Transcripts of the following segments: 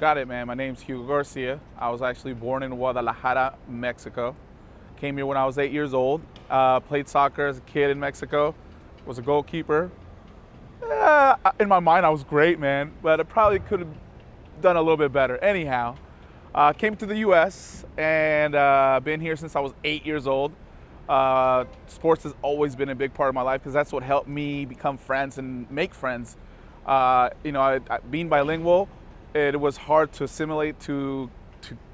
Got it, man. My name's Hugo Garcia. I was actually born in Guadalajara, Mexico. Came here when I was 8 years old. Played soccer as a kid in Mexico. Was a goalkeeper. In my mind, I was great, man, but I probably could have done a little bit better. Anyhow, came to the U.S. and been here since I was 8 years old. Sports has always been a big part of my life because that's what helped me become friends and make friends. Being bilingual, it was hard to assimilate to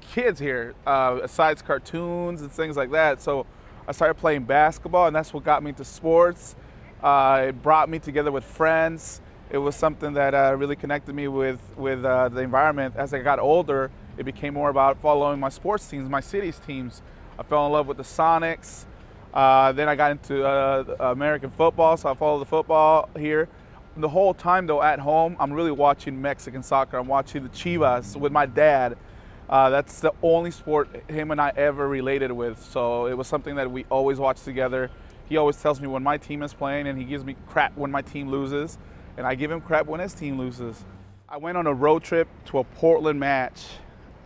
kids here, aside cartoons and things like that. So I started playing basketball, and that's what got me into sports. It brought me together with friends. It was something that really connected me with the environment. As I got older, it became more about following my sports teams, my city's teams. I fell in love with the Sonics. Then I got into American football, so I followed the football here. The whole time, though, at home, I'm really watching Mexican soccer. I'm watching the Chivas with my dad. That's the only sport him and I ever related with. So it was something that we always watched together. He always tells me when my team is playing, and he gives me crap when my team loses, and I give him crap when his team loses. I went on a road trip to a Portland match,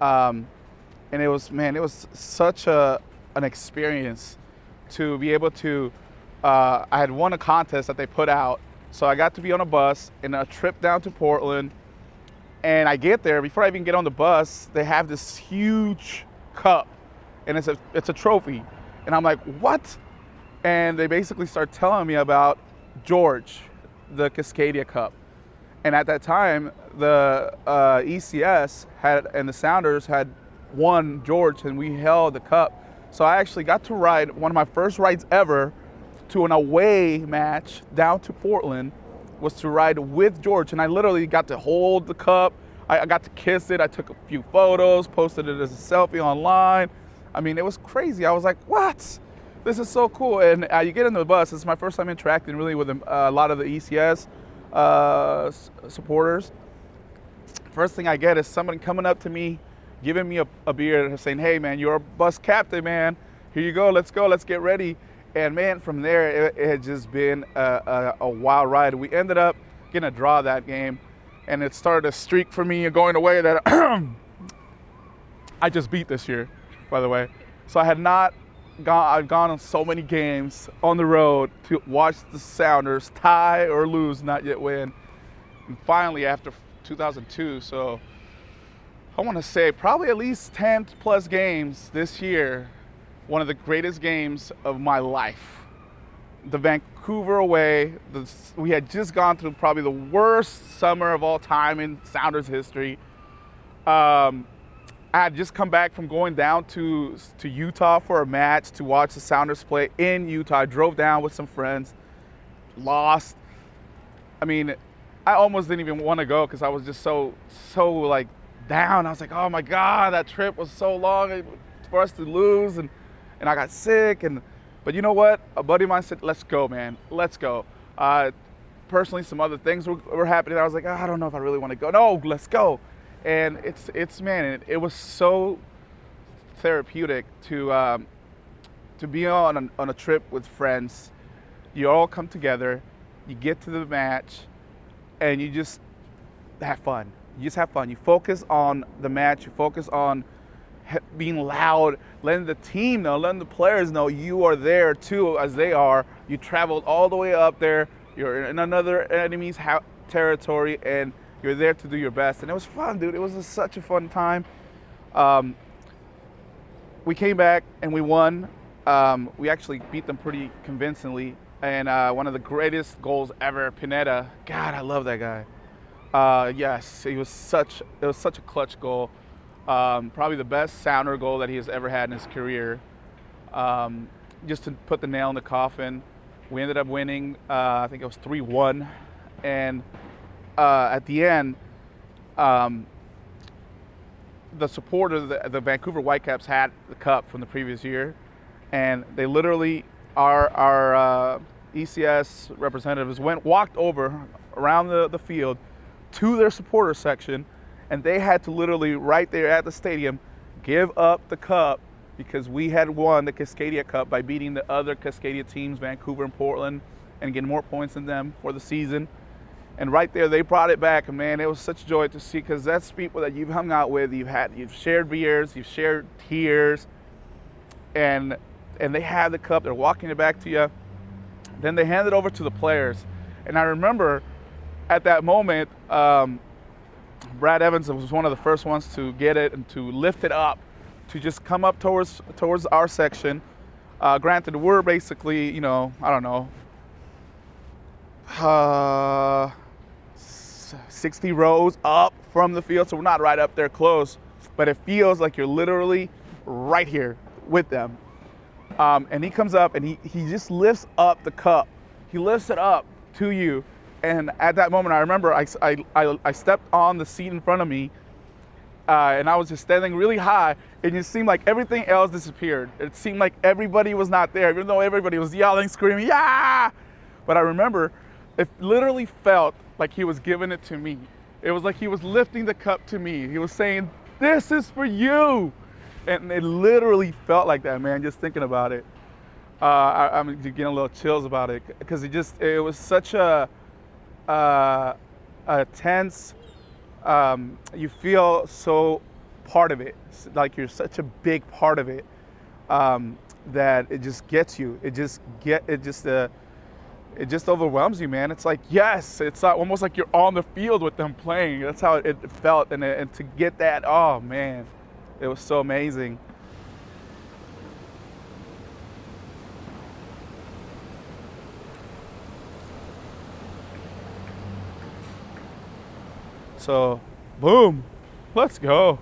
and it was such an experience to be able to. I had won a contest that they put out. So I got to be on a bus in a trip down to Portland, and I get there. Before I even get on the bus, they have this huge cup, and it's a trophy. And I'm like, what? And they basically start telling me about George, the Cascadia Cup. And at that time, the ECS and the Sounders had won George, and we held the cup. So I actually got to ride one of my first rides ever to an away match down to Portland, was to ride with George, and I literally got to hold the cup. I got to kiss it. I took a few photos, posted it as a selfie online. I mean, it was crazy. I was like, what? This is so cool. And you get in the bus. It's my first time interacting really with a lot of the ECS supporters. First thing I get is somebody coming up to me, giving me a beer, and saying, hey, man, you're a bus captain, man. Here you go. Let's get ready. And man, from there, it had just been a wild ride. We ended up getting a draw that game, and it started a streak for me going away that I just beat this year, by the way. So I've gone on so many games on the road to watch the Sounders tie or lose, not yet win. And finally, after 2002, so I want to say probably at least 10 plus games this year, one of the greatest games of my life. The Vancouver away, we had just gone through probably the worst summer of all time in Sounders history. I had just come back from going down to Utah for a match to watch the Sounders play in Utah. I drove down with some friends, lost. I mean, I almost didn't even want to go because I was just so like down. I was like, oh my God, that trip was so long for us to lose, and I got sick, but you know what? A buddy of mine said, let's go, man. Let's go. Personally, some other things were happening. I was like, I don't know if I really want to go. No, let's go. And it was so therapeutic to be on a trip with friends. You all come together, you get to the match, and you just have fun. You just have fun. You focus on the match. You focus on being loud, letting the team know, letting the players know you are there too, as they are. You traveled all the way up there. You're in another enemy's territory, and you're there to do your best. And it was fun, dude. It was such a fun time. We came back and we won. We actually beat them pretty convincingly. And one of the greatest goals ever, Pineda. God, I love that guy. Yes, it was such a clutch goal. Probably the best Sounder goal that he has ever had in his career. Just to put the nail in the coffin. We ended up winning, I think it was 3-1. And at the end, the supporters, the Vancouver Whitecaps had the cup from the previous year. And they literally, our ECS representatives walked over around the field to their supporter section, and they had to literally, right there at the stadium, give up the cup because we had won the Cascadia Cup by beating the other Cascadia teams, Vancouver and Portland, and getting more points than them for the season. And right there, they brought it back, and man, it was such joy to see, because that's people that you've hung out with, you've shared beers, you've shared tears, and they have the cup, they're walking it back to you. Then they hand it over to the players. And I remember at that moment, Brad Evans was one of the first ones to get it and to lift it up, to just come up towards our section. Granted, we're basically, I don't know, 60 rows up from the field, so we're not right up there close, but it feels like you're literally right here with them. And he comes up and he just lifts up the cup. He lifts it up to you. And at that moment, I remember I stepped on the seat in front of me, and I was just standing really high, and it seemed like everything else disappeared. It seemed like everybody was not there, even though everybody was yelling, screaming, yeah! But I remember it literally felt like he was giving it to me. It was like he was lifting the cup to me. He was saying, this is for you. And it literally felt like that, man, just thinking about it. I'm getting a little chills about it, because it was such a tense, you feel so part of it, like you're such a big part of it, that it just gets you. It just overwhelms you, man. It's like, yes, it's almost like you're on the field with them playing. That's how it felt, and to get that, oh man, it was so amazing. So, boom, let's go.